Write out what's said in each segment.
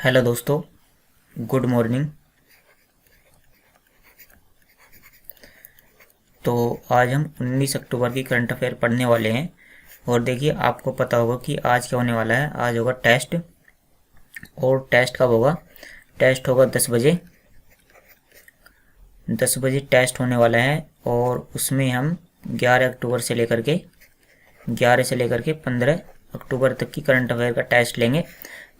Hello दोस्तों, good morning. तो आज हम 19 अक्टूबर की करंट अफेयर पढ़ने वाले हैं। और देखिए, आपको पता होगा कि आज क्या होने वाला है। आज होगा टेस्ट। और टेस्ट कब होगा? टेस्ट होगा 10 बजे। 10 बजे टेस्ट होने वाला है। और उसमें हम 11 से लेकर के 15 अक्टूबर तक की करंट अफेयर का टेस्ट लेंगे।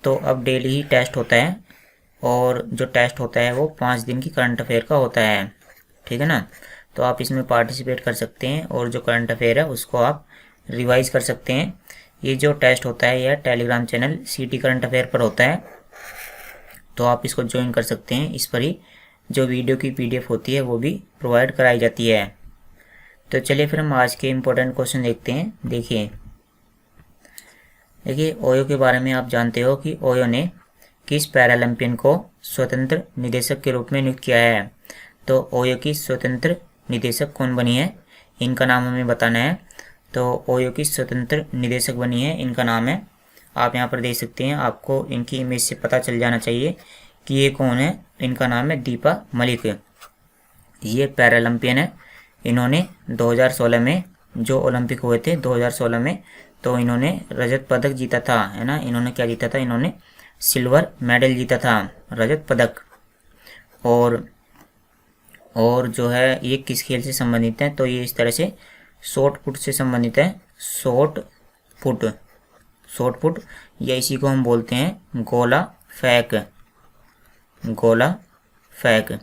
तो अब डेली ही टेस्ट होता है। और जो टेस्ट होता है वो 5 दिन की करंट अफेयर का होता है। ठीक है ना? तो आप इसमें पार्टिसिपेट कर सकते हैं और जो करंट अफेयर है उसको आप रिवाइज कर सकते हैं। ये जो टेस्ट होता है यह Telegram channel city current affair पर होता है, तो आप इसको ज्वाइन कर सकते हैं। इस पर ही जो वीडियो की पीडीएफ होती है वो भी प्रोवाइड कराई जाती है। तो चलिए फिर हम आज के इम्पोर्टेंट क्वेश्चन देखते हैं। देखिए, ओयो के बारे में आप जानते हो कि ओयो ने किस पैरालंपियन को स्वतंत्र निदेशक के रूप में नियुक्त किया है। तो ओयो की स्वतंत्र निदेशक कौन बनी है, इनका नाम हमें बताना है। तो ओयो की स्वतंत्र निदेशक बनी है, इनका नाम है, आप यहाँ पर देख सकते हैं। आपको इनकी इमेज से पता चल जाना चाहिए कि ये कौन है। इनका नाम है दीपा मलिक। ये पैरालंपियन है। इन्होंने 2016 में जो ओलंपिक हुए थे 2016 में, तो इन्होंने रजत पदक जीता था, है ना। इन्होंने क्या जीता था? इन्होंने सिल्वर मेडल जीता था, रजत पदक। और जो है ये किस खेल से संबंधित है? तो ये इस तरह से शॉर्ट पुट से संबंधित है। शॉर्ट पुट या इसी को हम बोलते हैं गोला फेंक।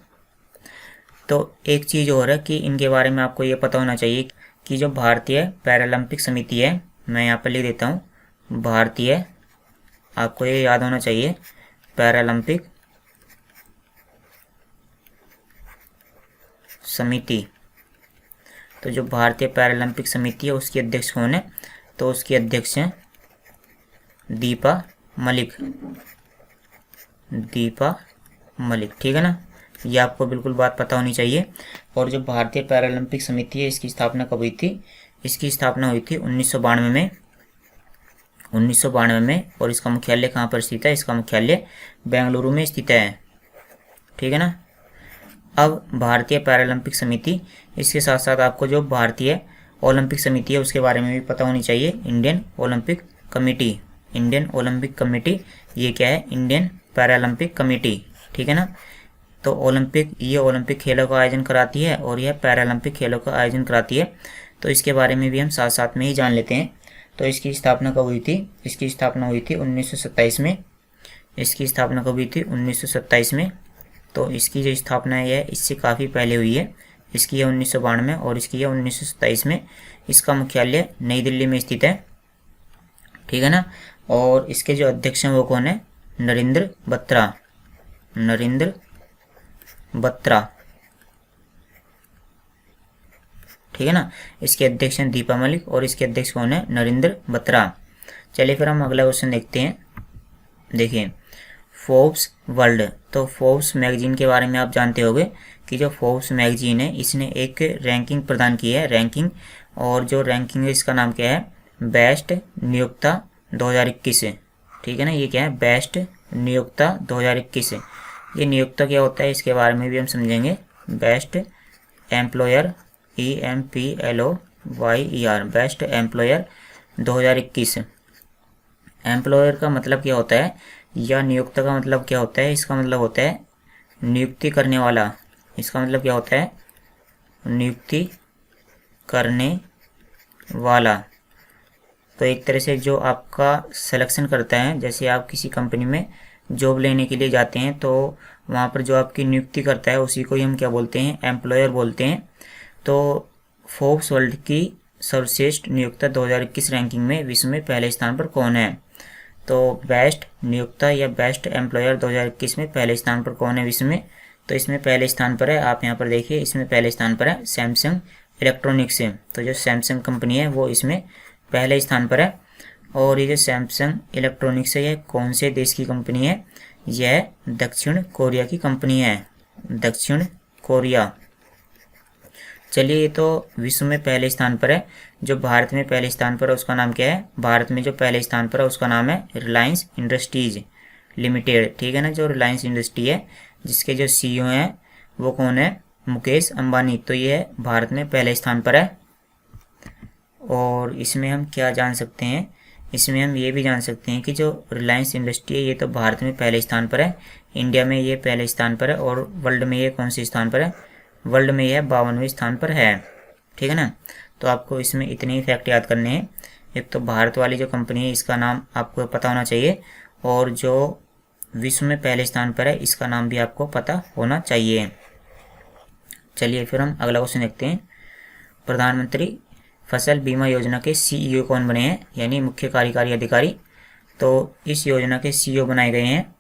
तो एक चीज़ और है कि इनके बारे में आपको ये पता होना चाहिए कि जो भारतीय पैरालंपिक समिति है, मैं यहाँ पर लिख देता हूँ भारतीय, आपको ये याद होना चाहिए, पैरालंपिक समिति। तो जो भारतीय पैरालंपिक समिति है उसकी अध्यक्ष कौन है? तो उसकी अध्यक्ष हैं दीपा मलिक। ठीक है ना? ये आपको बिल्कुल बात पता होनी चाहिए। और जो भारतीय पैरालंपिक समिति है इसकी स्थापना कब हुई थी? इसकी स्थापना हुई थी 1992 में। और इसका मुख्यालय कहाँ पर स्थित है? इसका मुख्यालय बेंगलुरु में स्थित है। ठीक है ना? अब भारतीय पैरालंपिक समिति, इसके साथ साथ आपको जो भारतीय ओलंपिक समिति है उसके बारे में भी पता होनी चाहिए। इंडियन ओलंपिक कमेटी, ये क्या है? Indian Paralympic committee. ठीक है ना? तो ये ओलंपिक खेलों का आयोजन कराती है और यह पैरालंपिक खेलों का आयोजन कराती है। तो इसके बारे में भी हम साथ साथ में ही जान लेते हैं। तो इसकी स्थापना कब हुई थी? इसकी स्थापना हुई थी 1927 में। तो इसकी जो स्थापना है इससे काफ़ी पहले हुई है। इसकी है 1992 में और इसकी है 1927 में। इसका मुख्यालय नई दिल्ली में स्थित है। ठीक है ना? और इसके जो अध्यक्ष हैं वो कौन है? नरेंद्र बत्रा। ठीक है ना? इसके अध्यक्ष हैं दीपा मलिक और इसके अध्यक्ष कौन है? नरेंद्र बत्रा। चलिए फिर हम अगला क्वेश्चन देखते हैं। देखिए, फोर्ब्स वर्ल्ड। तो फोर्ब्स मैगजीन के बारे में आप जानते होंगे कि जो फोर्ब्स मैगजीन है इसने एक रैंकिंग प्रदान की है, रैंकिंग। और जो रैंकिंग है इसका नाम क्या है? बेस्ट नियोक्ता 2021। ठीक है ना? ये क्या है? बेस्ट नियोक्ता 2021। ये नियोक्ता क्या होता है इसके बारे में भी हम समझेंगे। Best employer, EMPLOYER, best employer 2021। Employer का मतलब क्या होता है या नियोक्ता का मतलब क्या होता है? इसका मतलब होता है नियुक्ति करने वाला। इसका मतलब क्या होता है? नियुक्ति करने वाला। तो एक तरह से जो आपका सिलेक्शन करता है, जैसे आप किसी कंपनी में जॉब लेने के लिए जाते हैं तो वहाँ पर जो आपकी नियुक्ति करता है उसी को ही हम क्या बोलते हैं? एम्प्लॉयर बोलते हैं। तो फोर्ब्स वर्ल्ड की सर्वश्रेष्ठ नियोक्ता 2021 रैंकिंग में विश्व में पहले स्थान पर कौन है? तो बेस्ट नियोक्ता या बेस्ट एम्प्लॉयर 2021 में पहले स्थान पर कौन है विश्व में? तो इसमें पहले स्थान पर है, आप यहाँ पर देखिए, इसमें पहले स्थान पर है सैमसंग इलेक्ट्रॉनिक्स। तो जो सैमसंग कंपनी है वो इसमें पहले स्थान पर है। और ये जो सैमसंग इलेक्ट्रॉनिक्स है यह कौन से देश की कंपनी है? यह दक्षिण कोरिया की कंपनी है, दक्षिण कोरिया। चलिए, ये तो विश्व में पहले स्थान पर है। जो भारत में पहले स्थान पर है उसका नाम क्या है? भारत में जो पहले स्थान पर है उसका नाम है रिलायंस इंडस्ट्रीज। लिमिटेड, ठीक है ना। जो रिलायंस इंडस्ट्री है जिसके जो CEO हैं वो कौन है, मुकेश अंबानी। तो ये भारत में पहले स्थान पर है। और इसमें हम क्या जान सकते हैं, इसमें हम ये भी जान सकते हैं कि जो रिलायंस इंडस्ट्री है ये तो भारत में पहले स्थान पर है, इंडिया में ये पहले स्थान पर है, और वर्ल्ड में ये कौन से स्थान पर है, वर्ल्ड में यह 52वें स्थान पर है, ठीक है ना। तो आपको इसमें इतने ही फैक्ट याद करने हैं। एक तो भारत वाली जो कंपनी है इसका नाम आपको पता होना चाहिए, और जो विश्व में पहले स्थान पर है इसका नाम भी आपको पता होना चाहिए। चलिए फिर हम अगला क्वेश्चन देखते हैं। प्रधानमंत्री फसल बीमा योजना के CEO कौन बने हैं, यानी मुख्य कार्यकारी अधिकारी। तो इस योजना के CEO बनाए गए हैं,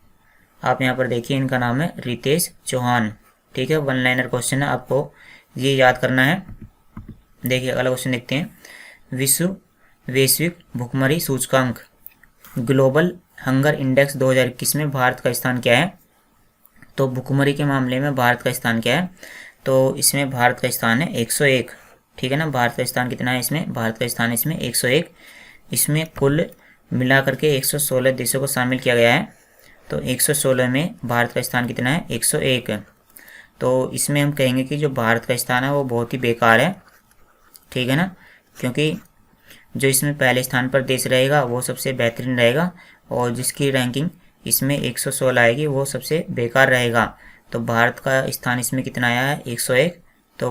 आप यहाँ पर देखिए, इनका नाम है रितेश चौहान, ठीक है। 1 लाइनर क्वेश्चन है, आपको ये याद करना है। देखिए अगला क्वेश्चन देखते हैं। वैश्विक भुखमरी सूचकांक ग्लोबल हंगर इंडेक्स 2021 में भारत का स्थान क्या है। तो भुखमरी के मामले में भारत का स्थान क्या है, तो इसमें भारत का स्थान है 101, ठीक है ना। भारत का स्थान कितना है इसमें, भारत का स्थान इसमें 101। इसमें कुल मिला करके 116 देशों को शामिल किया गया है, तो 116 में भारत का स्थान कितना है, 101। तो इसमें हम कहेंगे कि जो भारत का स्थान है वो बहुत ही बेकार है, ठीक है ना, क्योंकि जो इसमें पहले स्थान पर देश रहेगा वो सबसे बेहतरीन रहेगा, और जिसकी रैंकिंग इसमें 116 आएगी वो सबसे बेकार रहेगा। तो भारत का स्थान इसमें कितना आया है, 101। तो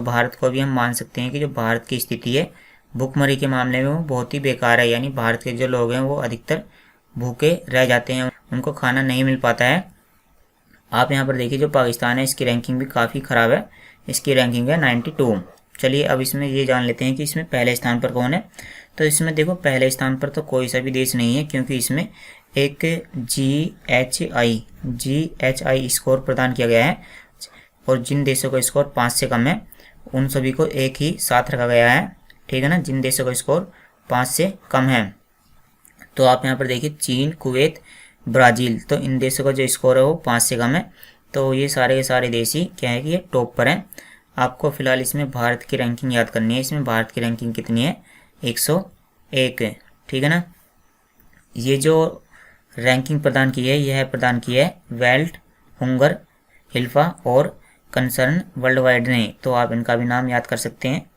भारत को भी हम मान सकते हैं कि जो भारत की स्थिति है भुखमरी के मामले में वो बहुत ही बेकार है, यानी भारत के जो लोग हैं वो अधिकतर भूखे रह जाते हैं, उनको खाना नहीं मिल पाता है। आप यहाँ पर देखिए जो पाकिस्तान है इसकी रैंकिंग भी काफ़ी ख़राब है, इसकी रैंकिंग है 92। चलिए अब इसमें ये जान लेते हैं कि इसमें पहले स्थान पर कौन है। तो इसमें देखो पहले स्थान पर तो कोई सा भी देश नहीं है, क्योंकि इसमें एक GHI स्कोर प्रदान किया गया है, और जिन देशों का स्कोर 5 से कम है उन सभी को एक ही साथ रखा गया है, ठीक है ना। जिन देशों का स्कोर 5 से कम है, तो आप यहाँ पर देखिए चीन, कुवैत, ब्राज़ील, तो इन देशों का जो स्कोर है वो 5 से कम है। तो ये सारे के सारे देश ही क्या है कि ये टॉप पर हैं। आपको फिलहाल इसमें भारत की रैंकिंग याद करनी है। इसमें भारत की रैंकिंग कितनी है, 101, ठीक है ना। ये जो रैंकिंग प्रदान की है यह प्रदान की है वर्ल्ड हंगर हिल्फा और कंसर्न वर्ल्ड वाइड ने, तो आप इनका भी नाम याद कर सकते हैं।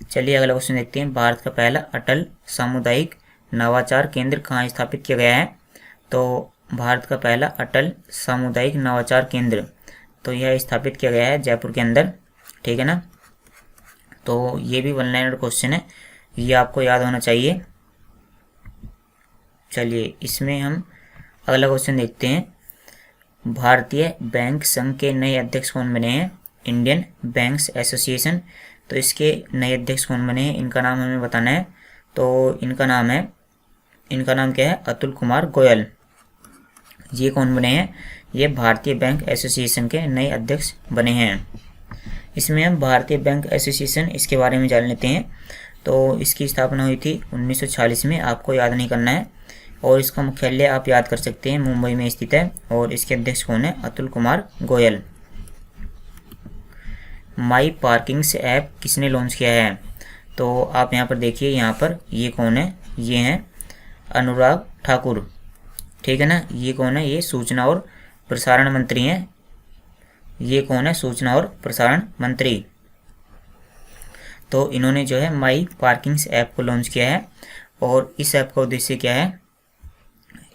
चलिए अगला क्वेश्चन देखते हैं। भारत का पहला अटल सामुदायिक नवाचार केंद्र कहाँ स्थापित किया गया है। तो भारत का पहला अटल सामुदायिक नवाचार केंद्र, तो यह स्थापित किया गया है जयपुर के अंदर, ठीक है ना। तो ये भी 1 लाइनर क्वेश्चन है, ये आपको याद होना चाहिए। चलिए इसमें हम अगला क्वेश्चन देखते हैं। भारतीय बैंक संघ के नए अध्यक्ष कौन बने हैं, इंडियन बैंक्स एसोसिएशन। तो इसके नए अध्यक्ष कौन बने हैं, इनका नाम हमें बताना है। तो इनका नाम क्या है, अतुल कुमार गोयल। ये कौन बने हैं, ये भारतीय बैंक एसोसिएशन के नए अध्यक्ष बने हैं। इसमें हम भारतीय बैंक एसोसिएशन इसके बारे में जान लेते हैं। तो इसकी स्थापना हुई थी 1946 में, आपको याद नहीं करना है, और इसका मुख्यालय आप याद कर सकते हैं मुंबई में स्थित है, और इसके अध्यक्ष कौन है, अतुल कुमार गोयल। माई पार्किंग्स ऐप किसने लॉन्च किया है। तो आप यहाँ पर देखिए, यहाँ पर ये कौन है, ये हैं अनुराग ठाकुर, ठीक है ना। ये कौन है, ये सूचना और प्रसारण मंत्री हैं। ये कौन है, सूचना और प्रसारण मंत्री। तो इन्होंने जो है माई पार्किंग्स ऐप को लॉन्च किया है, और इस ऐप का उद्देश्य क्या है,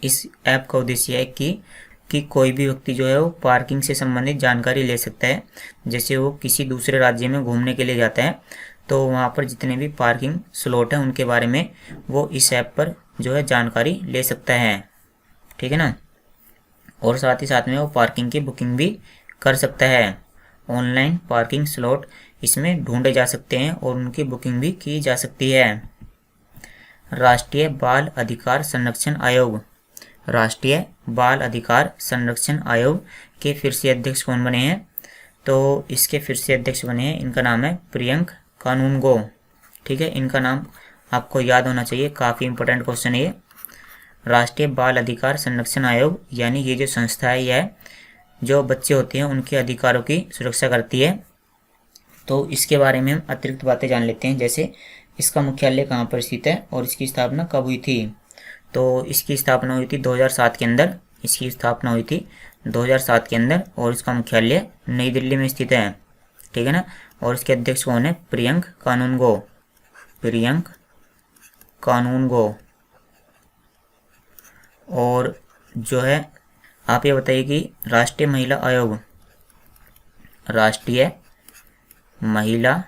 इस ऐप का उद्देश्य है कि कोई भी व्यक्ति जो है वो पार्किंग से संबंधित जानकारी ले सकता है। जैसे वो किसी दूसरे राज्य में घूमने के लिए जाता है, तो वहाँ पर जितने भी पार्किंग स्लॉट हैं उनके बारे में वो इस ऐप पर जो है जानकारी ले सकता है, ठीक है ना। और साथ ही साथ में वो पार्किंग की बुकिंग भी कर सकता है। ऑनलाइन पार्किंग स्लॉट इसमें ढूंढे जा सकते हैं और उनकी बुकिंग भी की जा सकती है। राष्ट्रीय बाल अधिकार संरक्षण आयोग, राष्ट्रीय बाल अधिकार संरक्षण आयोग के फिर से अध्यक्ष कौन बने हैं। तो इसके फिर से अध्यक्ष बने हैं, इनका नाम है प्रियंक कानूनगो, ठीक है। इनका नाम आपको याद होना चाहिए, काफ़ी इंपॉर्टेंट क्वेश्चन है ये। राष्ट्रीय बाल अधिकार संरक्षण आयोग यानी ये जो संस्था है यह जो बच्चे होते हैं उनके अधिकारों की सुरक्षा करती है। तो इसके बारे में हम अतिरिक्त बातें जान लेते हैं, जैसे इसका मुख्यालय कहाँ पर स्थित है और इसकी स्थापना कब हुई थी। तो इसकी स्थापना हुई थी 2007 के अंदर, इसकी स्थापना हुई थी 2007 के अंदर, और इसका मुख्यालय नई दिल्ली में स्थित है, ठीक है ना। और इसके अध्यक्ष कौन है? प्रियंक कानूनगो, प्रियंक कानूनगो। और जो है आप ये बताइए कि राष्ट्रीय महिला आयोग, राष्ट्रीय महिला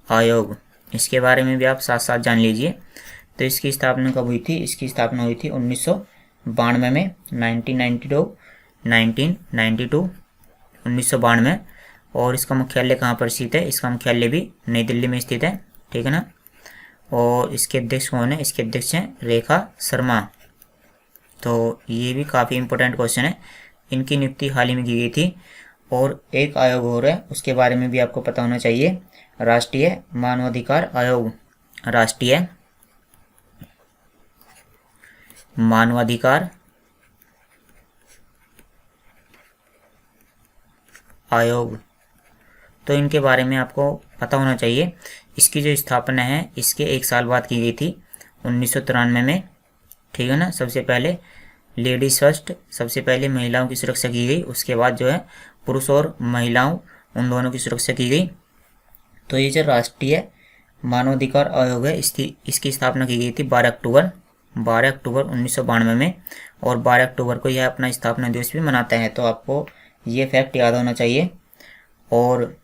आयोग, इसके बारे में भी आप साथ साथ जान लीजिए। तो इसकी स्थापना कब हुई थी? इसकी स्थापना हुई थी 1992 में, 1992। और इसका मुख्यालय कहाँ पर स्थित है? इसका मुख्यालय भी नई दिल्ली में स्थित है, ठीक है ना। और इसके अध्यक्ष कौन है? इसके अध्यक्ष हैं रेखा शर्मा। तो ये भी काफ़ी इंपॉर्टेंट क्वेश्चन है, इनकी नियुक्ति हाल ही में की गई थी। और एक आयोग और है, उसके बारे में भी आपको पता होना चाहिए, राष्ट्रीय मानवाधिकार आयोग, राष्ट्रीय मानवाधिकार आयोग। तो इनके बारे में आपको पता होना चाहिए। इसकी जो स्थापना है इसके 1 साल बाद की गई थी, 1993 में, ठीक है ना। सबसे पहले लेडीज फर्स्ट, सबसे पहले महिलाओं की सुरक्षा की गई, उसके बाद जो है पुरुष और महिलाओं उन दोनों की सुरक्षा की गई। तो ये जो राष्ट्रीय मानवाधिकार आयोग है इसकी स्थापना की गई थी 12 अक्टूबर 1992 में, और 12 अक्टूबर को यह अपना स्थापना दिवस भी मनाता है। तो आपको ये फैक्ट याद होना चाहिए। और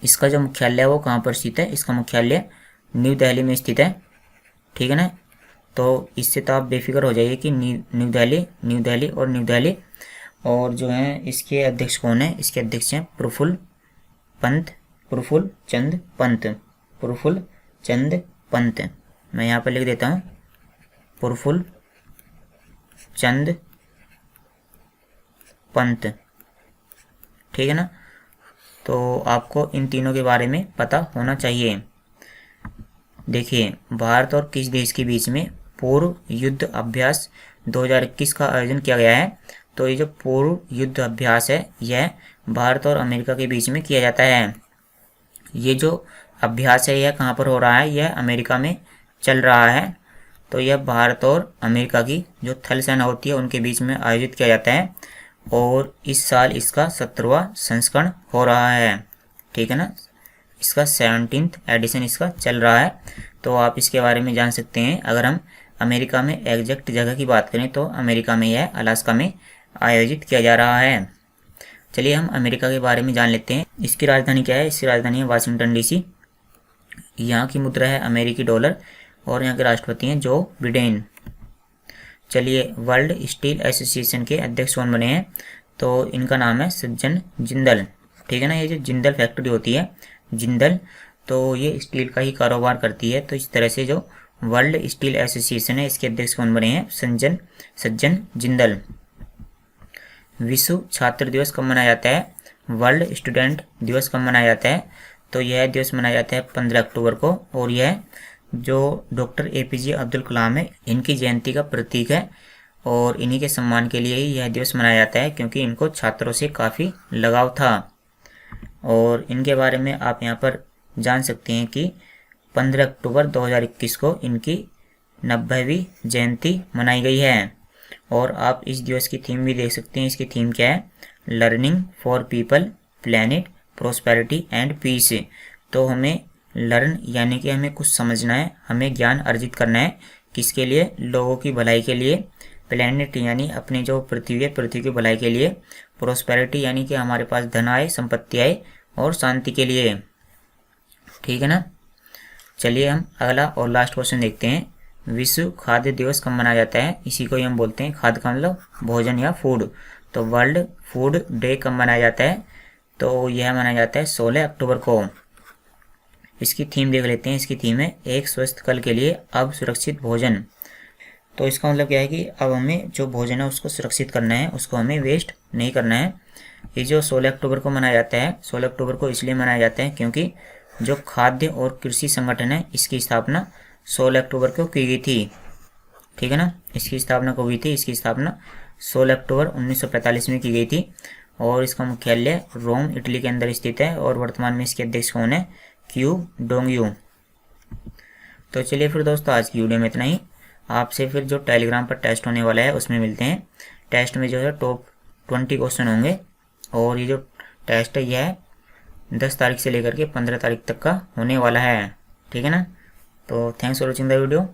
इसका जो मुख्यालय है वो कहाँ पर स्थित है? इसका मुख्यालय न्यू दिल्ली में स्थित है, ठीक है ना। तो इससे तो आप बेफिक्र हो जाइए कि न्यू दिल्ली। और जो है इसके अध्यक्ष कौन है? इसके अध्यक्ष हैं प्रफुल्ल चंद पंत। मैं यहाँ पर लिख देता हूँ, प्रफुल्ल चंद पंत, ठीक है ना। तो आपको इन तीनों के बारे में पता होना चाहिए। देखिए, भारत और किस देश के बीच में पूर्व युद्ध अभ्यास 2021 का आयोजन किया गया है? तो ये जो पूर्व युद्ध अभ्यास है यह भारत और अमेरिका के बीच में किया जाता है। ये जो अभ्यास है यह कहाँ पर हो रहा है? यह अमेरिका में चल रहा है। तो यह भारत और अमेरिका की जो थल सेना होती है उनके बीच में आयोजित किया जाता है, और इस साल इसका 17वां संस्करण हो रहा है, ठीक है ना। इसका 17th एडिशन इसका चल रहा है। तो आप इसके बारे में जान सकते हैं। अगर हम अमेरिका में एग्जैक्ट जगह की बात करें तो अमेरिका में यह अलास्का में आयोजित किया जा रहा है। चलिए हम अमेरिका के बारे में जान लेते हैं। इसकी राजधानी क्या है? इसकी राजधानी है वाशिंगटन डीसी। यहाँ की मुद्रा है अमेरिकी डॉलर, और यहाँ के राष्ट्रपति हैं जो बिडेन। चलिए, वर्ल्ड स्टील एसोसिएशन के अध्यक्ष कौन बने हैं? तो इनका नाम है सज्जन जिंदल, ठीक है ना। ये जो जिंदल फैक्ट्री होती है, जिंदल, तो ये स्टील का ही कारोबार करती है। तो इस तरह से जो वर्ल्ड स्टील एसोसिएशन है इसके अध्यक्ष कौन बने हैं? सज्जन जिंदल। विश्व छात्र दिवस कब मनाया जाता है? वर्ल्ड स्टूडेंट दिवस कब मनाया जाता है? तो यह दिवस मनाया जाता है 15 अक्टूबर को, और यह जो डॉक्टर APJ अब्दुल कलाम है इनकी जयंती का प्रतीक है, और इन्हीं के सम्मान के लिए ही यह दिवस मनाया जाता है, क्योंकि इनको छात्रों से काफ़ी लगाव था। और इनके बारे में आप यहाँ पर जान सकते हैं कि 15 अक्टूबर 2021 को इनकी 90वीं जयंती मनाई गई है। और आप इस दिवस की थीम भी देख सकते हैं। इसकी थीम क्या है? Learning for people, planet, prosperity and peace. तो हमें लर्न यानी कि हमें कुछ समझना है, हमें ज्ञान अर्जित करना है, किसके लिए? लोगों की भलाई के लिए। प्लैनेट यानी अपनी जो पृथ्वी है, पृथ्वी की भलाई के लिए। प्रोस्पेरिटी यानी कि हमारे पास धन आए, संपत्ति आए, और शांति के लिए, ठीक है ना। चलिए हम अगला और लास्ट क्वेश्चन देखते हैं। विश्व खाद्य दिवस कब मनाया जाता है? इसी को ही हम बोलते हैं खाद्य का मतलब भोजन या फूड। तो वर्ल्ड फूड डे कब मनाया जाता है? तो यह मनाया जाता है 16 अक्टूबर को। इसकी थीम देख लेते हैं। इसकी थीम है एक स्वस्थ कल के लिए अब सुरक्षित भोजन। तो इसका मतलब क्या है कि अब हमें जो भोजन है उसको सुरक्षित करना है, उसको हमें वेस्ट नहीं करना है। ये जो 16 अक्टूबर को मनाया जाता है, 16 अक्टूबर को इसलिए मनाया जाता है क्योंकि जो खाद्य और कृषि संगठन है इसकी स्थापना 16 अक्टूबर को की गई थी, ठीक है ना। इसकी स्थापना कब हुई थी? इसकी स्थापना 16 अक्टूबर 1945 में की गई थी, और इसका मुख्यालय रोम इटली के अंदर स्थित है। और वर्तमान में इसके अध्यक्ष कौन है? क्यू डोंगयू। तो चलिए फिर दोस्तों आज की वीडियो में इतना ही। आपसे फिर जो टेलीग्राम पर टेस्ट होने वाला है उसमें मिलते हैं। टेस्ट में जो है टॉप 20 क्वेश्चन होंगे और ये जो टेस्ट है यह 10 तारीख से लेकर के 15 तारीख तक का होने वाला है। ठीक है ना। तो thanks for watching the video.